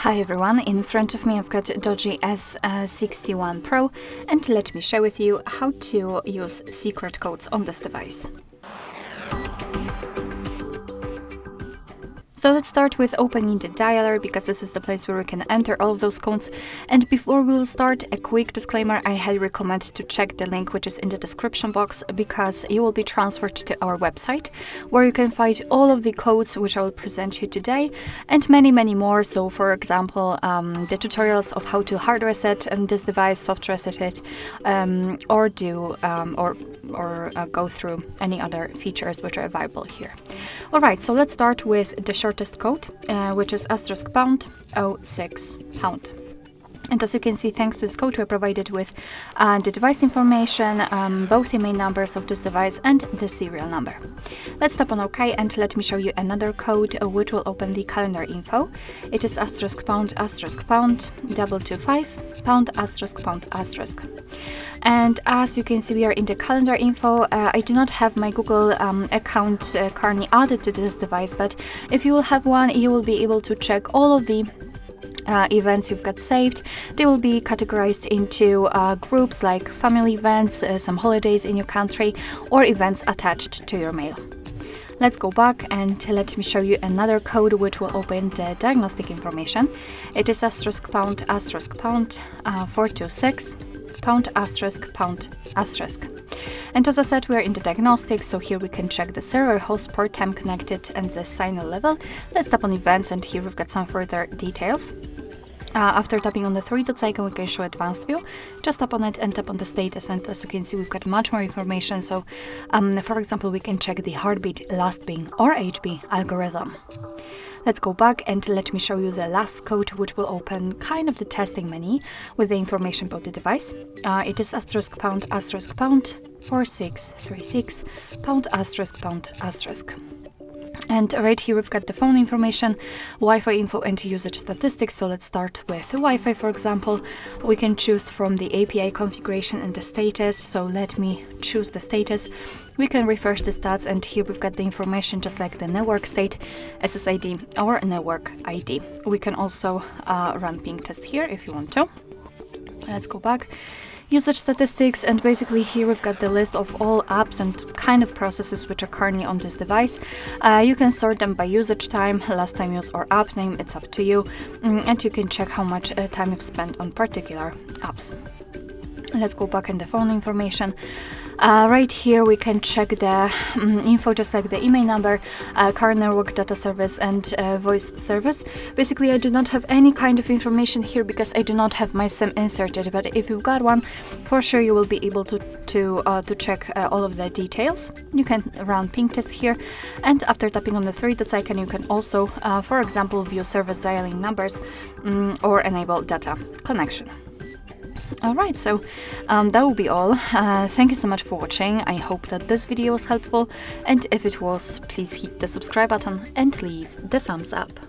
Hi everyone, in front of me I've got DOOGEE S61 Pro, and let me share with you how to use secret codes on this device. So let's start with opening the dialer, because this is the place where we can enter all of those codes. And before we will start, a quick disclaimer: I highly recommend to check the link which is in the description box, because you will be transferred to our website where you can find all of the codes which I will present you today and many more. So for example, the tutorials of how to hard reset this device, soft reset it, or go through any other features which are available here. Alright, so let's start with the shortest code, which is *#06#. And as you can see, thanks to this code, we're provided with the device information, both the main numbers of this device and the serial number. Let's tap on OK, and let me show you another code which will open the calendar info. It is *#225#***. And as you can see, we are in the calendar info. I do not have my Google account currently added to this device, but if you will have one, you will be able to check all of the events you've got saved. They will be categorized into groups like family events, some holidays in your country, or events attached to your mail. Let's go back and let me show you another code which will open the diagnostic information. It is *#426###. And as I said, we are in the diagnostic, so here we can check the server host, port time connected, and the signal level. Let's tap on events, and here we've got some further details. After tapping on the three dots icon, we can show advanced view. Just tap on it and tap on the status, and as you can see, we've got much more information. So for example, we can check the heartbeat, last being, or HB algorithm. Let's go back and let me show you the last code, which will open kind of the testing menu with the information about the device. It is ***4636#***. And right here we've got the phone information, Wi-Fi info, and usage statistics. So let's start with the Wi-Fi, for example. We can choose from the API configuration and the status. So let me choose the status. We can refresh the stats, and here we've got the information just like the network state, SSID, or network ID. We can also run ping test here if you want to. Let's go back. Usage statistics, and basically here we've got the list of all apps and kind of processes which are currently on this device. You can sort them by usage time, last time used, or app name. It's up to you, and you can check how much time you've spent on particular apps. Let's go back in the phone information. Right here we can check the info just like the email number, current network data service, and voice service. Basically, I do not have any kind of information here because I do not have my SIM inserted, but if you've got one, for sure you will be able to check all of the details. You can run ping test here, and after tapping on the three dots icon, you can also, for example, view service dialing numbers or enable data connection. Alright, so that will be all. Thank you so much for watching. I hope that this video was helpful, and if it was, please hit the subscribe button and leave the thumbs up.